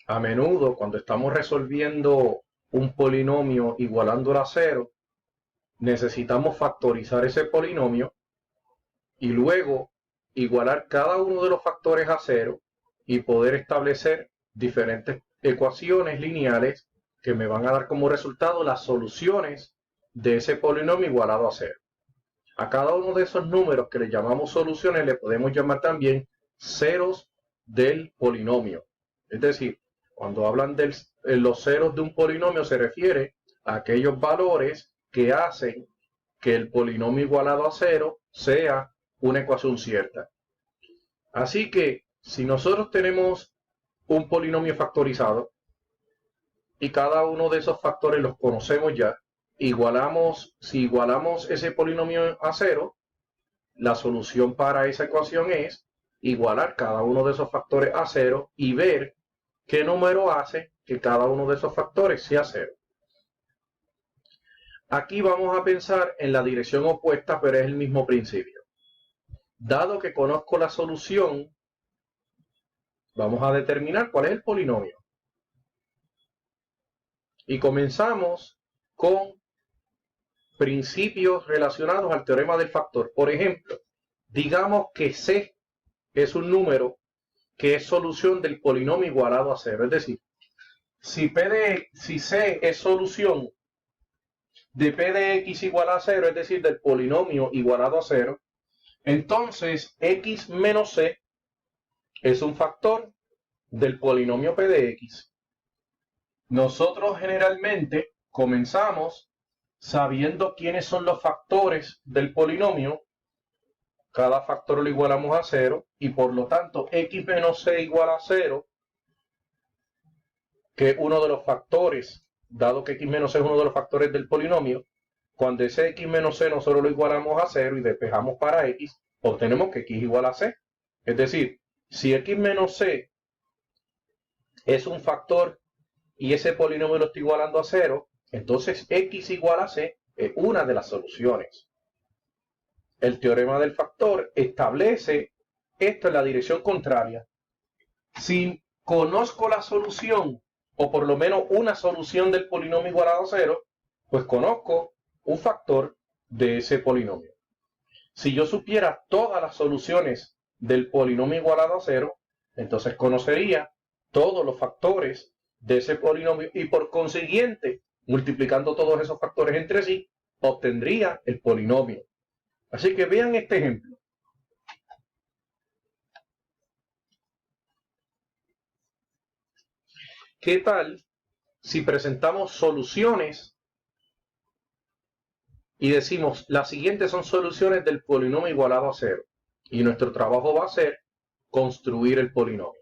A menudo, cuando estamos resolviendo un polinomio igualándolo a cero, necesitamos factorizar ese polinomio y luego igualar cada uno de los factores a cero y poder establecer diferentes ecuaciones lineales que me van a dar como resultado las soluciones de ese polinomio igualado a cero. A cada uno de esos números que le llamamos soluciones le podemos llamar también ceros del polinomio. Es decir, cuando hablan de los ceros de un polinomio se refiere a aquellos valores que hacen que el polinomio igualado a cero sea una ecuación cierta. Así que si nosotros tenemos un polinomio factorizado y cada uno de esos factores los conocemos ya, si igualamos ese polinomio a cero, la solución para esa ecuación es igualar cada uno de esos factores a cero y ver qué número hace que cada uno de esos factores sea cero. Aquí vamos a pensar en la dirección opuesta, pero es el mismo principio. Dado que conozco la solución, vamos a determinar cuál es el polinomio. Y comenzamos con principios relacionados al teorema del factor. Por ejemplo, digamos que C es un número que es solución del polinomio igualado a cero. Es decir, si C es solución de P de X igual a cero, es decir, del polinomio igualado a cero, entonces X menos C es un factor del polinomio P de X. Nosotros generalmente comenzamos sabiendo quiénes son los factores del polinomio. Cada factor lo igualamos a cero y por lo tanto X menos C igual a cero, que es uno de los factores, dado que X menos C es uno de los factores del polinomio. Cuando ese X menos C nosotros lo igualamos a cero y despejamos para X, obtenemos que X igual a C. Es decir, si X menos C es un factor y ese polinomio lo estoy igualando a cero, entonces X igual a C es una de las soluciones. El teorema del factor establece esto en la dirección contraria. Si conozco la solución, o por lo menos una solución del polinomio igualado a cero, pues conozco un factor de ese polinomio. Si yo supiera todas las soluciones del polinomio igualado a cero, entonces conocería todos los factores de ese polinomio y por consiguiente, multiplicando todos esos factores entre sí, obtendría el polinomio. Así que vean este ejemplo. ¿Qué tal si presentamos soluciones y decimos las siguientes son soluciones del polinomio igualado a cero? Y nuestro trabajo va a ser construir el polinomio.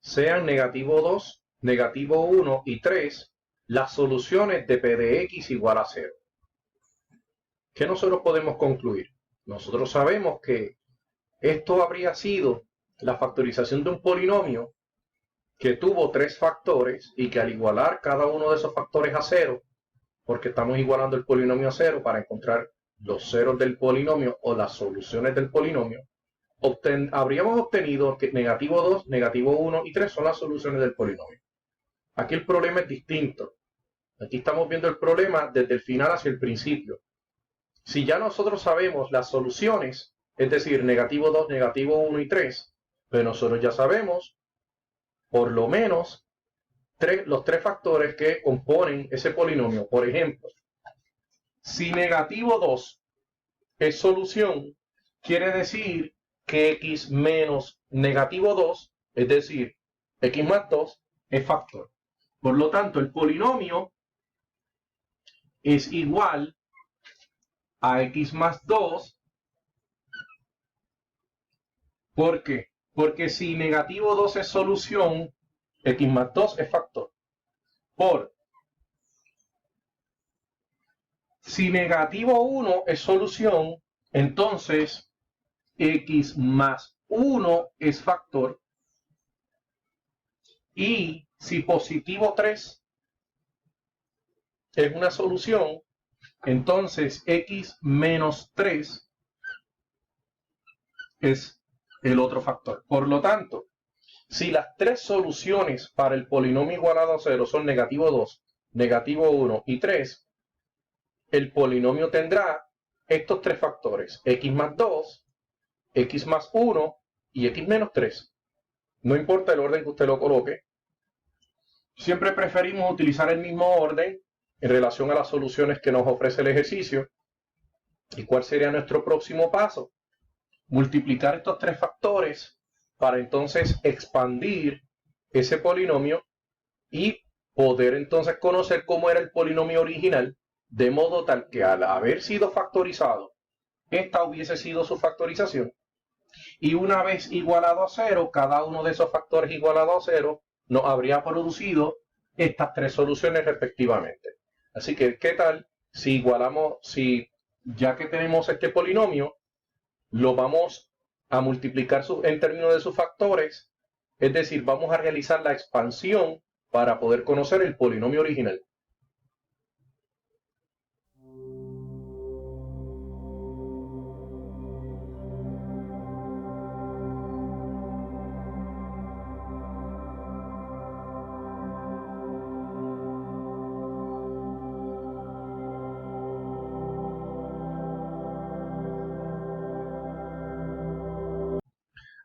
Sean negativo 2, negativo 1 y 3 las soluciones de P de X igual a 0. ¿Qué nosotros podemos concluir? Nosotros sabemos que esto habría sido la factorización de un polinomio que tuvo 3 factores y que al igualar cada uno de esos factores a 0, porque estamos igualando el polinomio a 0 para encontrar los ceros del polinomio o las soluciones del polinomio, habríamos obtenido que negativo 2, negativo 1 y 3 son las soluciones del polinomio. Aquí el problema es distinto. Aquí estamos viendo el problema desde el final hacia el principio. Si ya nosotros sabemos las soluciones, es decir, negativo 2, negativo 1 y 3, pues nosotros ya sabemos por lo menos los 3 factores que componen ese polinomio. Por ejemplo, si negativo 2 es solución, quiere decir que X menos negativo 2, es decir, X más 2, es factor. Por lo tanto, el polinomio es igual a X más 2. ¿Por qué? Porque si negativo 2 es solución, X más 2 es factor. Si negativo 1 es solución, entonces X más 1 es factor. Y si positivo 3 es una solución, entonces x menos 3 es el otro factor. Por lo tanto, si las tres soluciones para el polinomio igualado a 0 son negativo 2, negativo 1 y 3, el polinomio tendrá estos tres factores, x más 2, x más 1 y x menos 3. No importa el orden que usted lo coloque. Siempre preferimos utilizar el mismo orden en relación a las soluciones que nos ofrece el ejercicio. ¿Y cuál sería nuestro próximo paso? Multiplicar estos tres factores para entonces expandir ese polinomio y poder entonces conocer cómo era el polinomio original, de modo tal que al haber sido factorizado, esta hubiese sido su factorización. Y una vez igualado a 0, cada uno de esos factores igualado a 0 nos habría producido estas tres soluciones respectivamente. Así que, ¿qué tal si igualamos, ya que tenemos este polinomio, lo vamos a multiplicar en términos de sus factores? Es decir, vamos a realizar la expansión para poder conocer el polinomio original.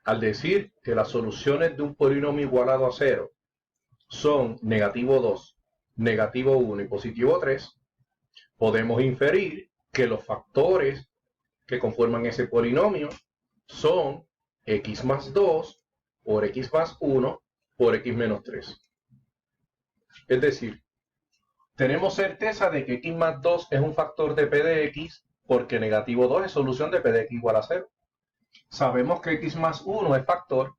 Al decir que las soluciones de un polinomio igualado a 0 son negativo 2, negativo 1 y positivo 3, podemos inferir que los factores que conforman ese polinomio son x más 2 por x más 1 por x menos 3. Es decir, tenemos certeza de que x más 2 es un factor de p de x porque negativo 2 es solución de p de x igual a 0. Sabemos que x más 1 es factor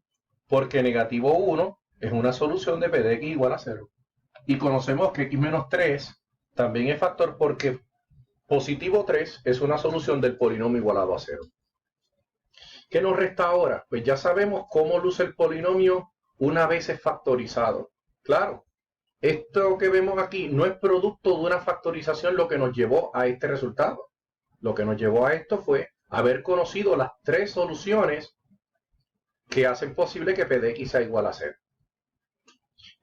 porque negativo 1 es una solución de p de x igual a 0. Y conocemos que x menos 3 también es factor porque positivo 3 es una solución del polinomio igualado a 0. ¿Qué nos resta ahora? Pues ya sabemos cómo luce el polinomio una vez es factorizado. Claro, esto que vemos aquí no es producto de una factorización lo que nos llevó a este resultado. Lo que nos llevó a esto fue haber conocido las tres soluciones que hacen posible que p de x sea igual a 0.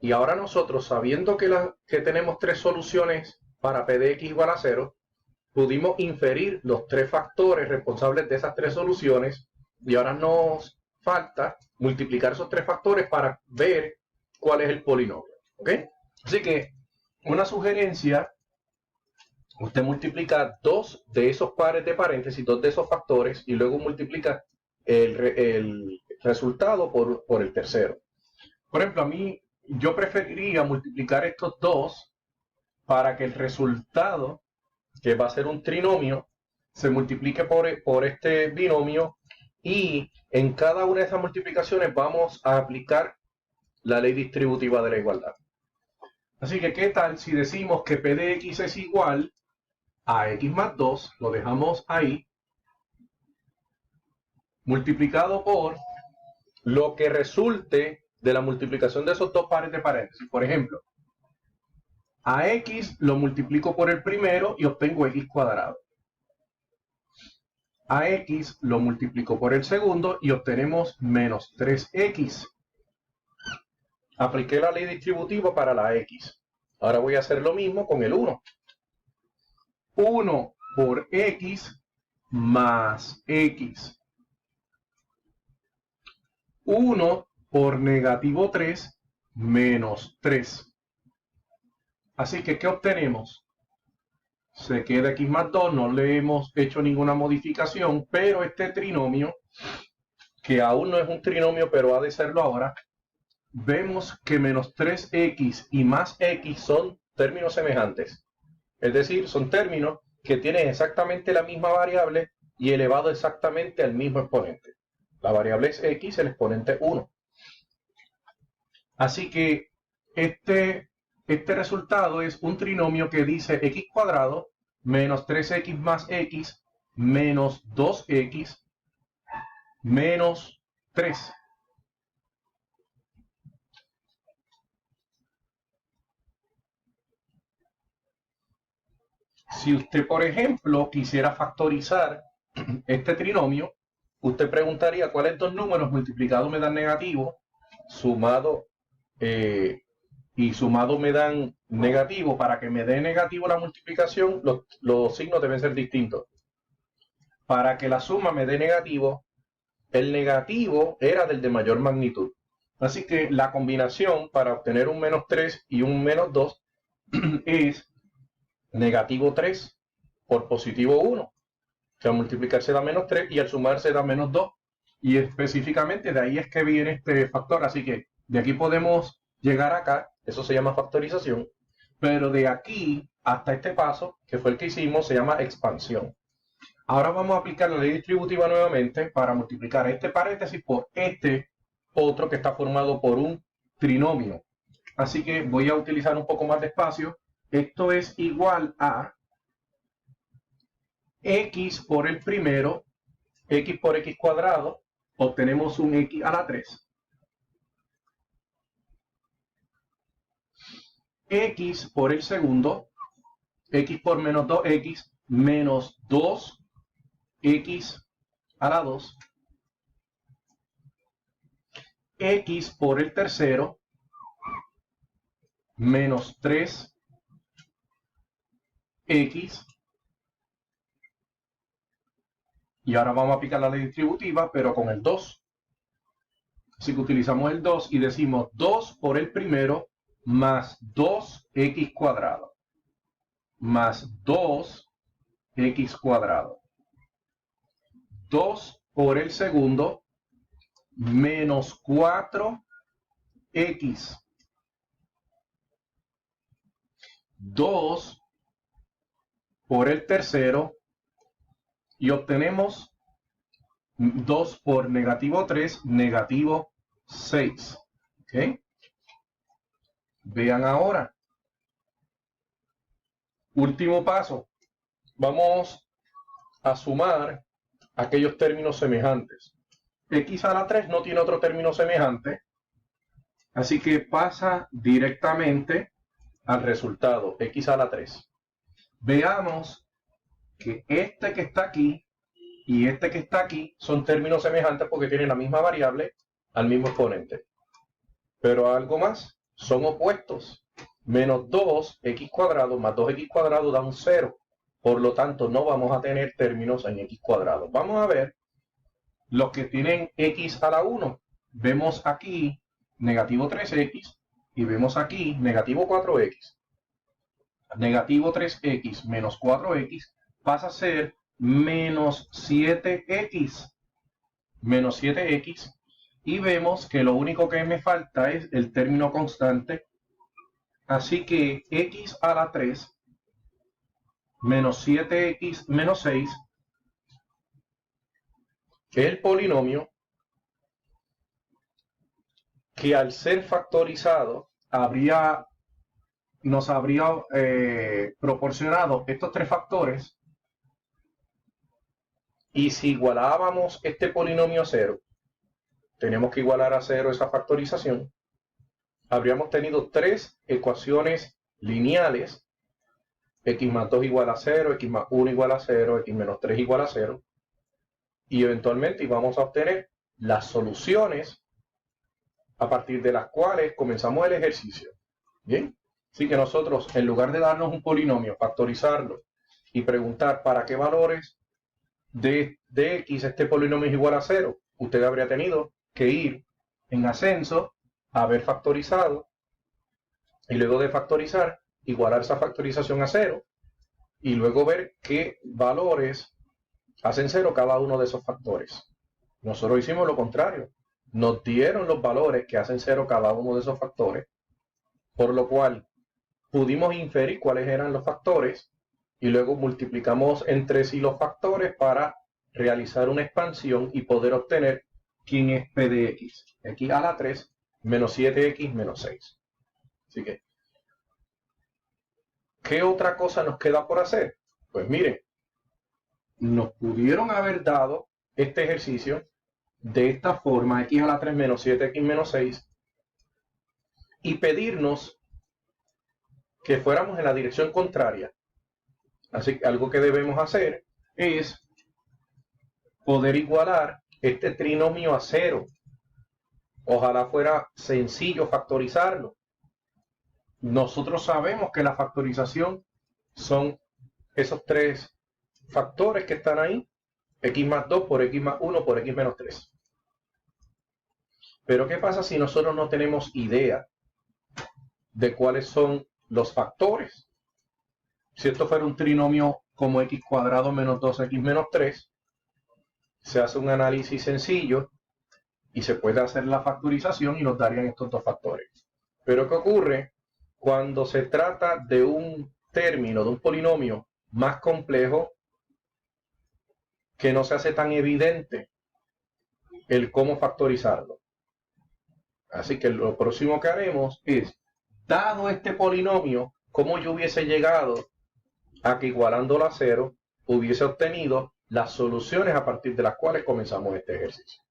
Y ahora nosotros, sabiendo que tenemos tres soluciones para p de x igual a 0, pudimos inferir los tres factores responsables de esas tres soluciones y ahora nos falta multiplicar esos tres factores para ver cuál es el polinomio. ¿Ok? Así que una sugerencia, usted multiplica dos de esos pares de paréntesis, dos de esos factores y luego multiplica el resultado por el tercero. Por ejemplo, yo preferiría multiplicar estos dos para que el resultado, que va a ser un trinomio, se multiplique por este binomio y en cada una de esas multiplicaciones vamos a aplicar la ley distributiva de la igualdad. Así que, ¿qué tal si decimos que p de x es igual a x más 2, lo dejamos ahí, multiplicado por lo que resulte de la multiplicación de esos dos pares de paréntesis? Por ejemplo, a x lo multiplico por el primero y obtengo x cuadrado. A x lo multiplico por el segundo y obtenemos menos 3x. Apliqué la ley distributiva para la x. Ahora voy a hacer lo mismo con el 1. 1 por x más x. 1 por negativo 3 menos 3. Así que, ¿qué obtenemos? Se queda x más 2, no le hemos hecho ninguna modificación, pero este trinomio, que aún no es un trinomio, pero ha de serlo ahora, vemos que menos 3x y más x son términos semejantes. Es decir, son términos que tienen exactamente la misma variable y elevado exactamente al mismo exponente. La variable es x, el exponente 1. Así que este resultado es un trinomio que dice x cuadrado menos 3x más x menos 2x menos 3. si usted, por ejemplo, quisiera factorizar este trinomio, usted preguntaría cuáles dos números multiplicados me dan negativo, sumado y sumado me dan negativo. Para que me dé negativo la multiplicación, los signos deben ser distintos. Para que la suma me dé negativo, el negativo era del de mayor magnitud. Así que la combinación para obtener un menos 3 y un menos 2 es negativo 3 por positivo 1. Que al multiplicarse da menos 3 y al sumarse da menos 2. Y específicamente de ahí es que viene este factor. Así que de aquí podemos llegar acá. Eso se llama factorización. Pero de aquí hasta este paso, que fue el que hicimos, se llama expansión. Ahora vamos a aplicar la ley distributiva nuevamente para multiplicar este paréntesis por este otro que está formado por un trinomio. Así que voy a utilizar un poco más de espacio. Esto es igual a x por el primero, x por x cuadrado, obtenemos un x a la 3. X por el segundo, x por menos 2x, menos 2x a la 2. X por el tercero, menos 3x. Y ahora vamos a aplicar la ley distributiva, pero con el 2. Así que utilizamos el 2 y decimos 2 por el primero más 2x cuadrado. Más 2x cuadrado. 2 por el segundo menos 4x. 2 por el tercero y obtenemos 2 por negativo 3, negativo 6. ¿Ok? Vean ahora. Último paso. Vamos a sumar aquellos términos semejantes. X a la 3 no tiene otro término semejante. Así que pasa directamente al resultado. X a la 3. Veamos que este que está aquí y este que está aquí son términos semejantes porque tienen la misma variable al mismo exponente. Pero algo más, son opuestos. Menos 2x cuadrado más 2x cuadrado da un 0. Por lo tanto, no vamos a tener términos en x cuadrado. Vamos a ver los que tienen x a la 1. Vemos aquí negativo 3x y vemos aquí negativo 4x. Negativo 3x menos 4x pasa a ser menos 7x. Menos 7x. Y vemos que lo único que me falta es el término constante. Así que x a la 3 menos 7x menos 6 es el polinomio que al ser factorizado nos habría proporcionado estos tres factores. Y si igualábamos este polinomio a 0, tenemos que igualar a 0 esa factorización, habríamos tenido tres ecuaciones lineales. X más 2 igual a 0, x más 1 igual a 0, x menos 3 igual a 0. Y eventualmente vamos a obtener las soluciones a partir de las cuales comenzamos el ejercicio. ¿Bien? Así que nosotros, en lugar de darnos un polinomio, factorizarlo y preguntar para qué valores de x este polinomio es igual a 0, usted habría tenido que ir en ascenso, haber factorizado y luego de factorizar, igualar esa factorización a 0 y luego ver qué valores hacen 0 cada uno de esos factores. Nosotros hicimos lo contrario. Nos dieron los valores que hacen 0 cada uno de esos factores, por lo cual pudimos inferir cuáles eran los factores y luego multiplicamos entre sí los factores para realizar una expansión y poder obtener quién es P de X. X a la 3 menos 7X menos 6. Así que, ¿qué otra cosa nos queda por hacer? Pues miren, nos pudieron haber dado este ejercicio de esta forma, x a la 3 menos 7x menos 6, y pedirnos que fuéramos en la dirección contraria Así que algo que debemos hacer es poder igualar este trinomio a 0. Ojalá fuera sencillo factorizarlo. Nosotros sabemos que la factorización son esos tres factores que están ahí, x más 2 por x más 1 por x menos 3. Pero ¿qué pasa si nosotros no tenemos idea de cuáles son los factores? Si esto fuera un trinomio como x cuadrado menos 2x menos 3, se hace un análisis sencillo y se puede hacer la factorización y nos darían estos dos factores. Pero ¿qué ocurre cuando se trata de un término, de un polinomio más complejo, que no se hace tan evidente el cómo factorizarlo? Así que lo próximo que haremos es, dado este polinomio, cómo yo hubiese llegado a que igualándolo a 0 hubiese obtenido las soluciones a partir de las cuales comenzamos este ejercicio.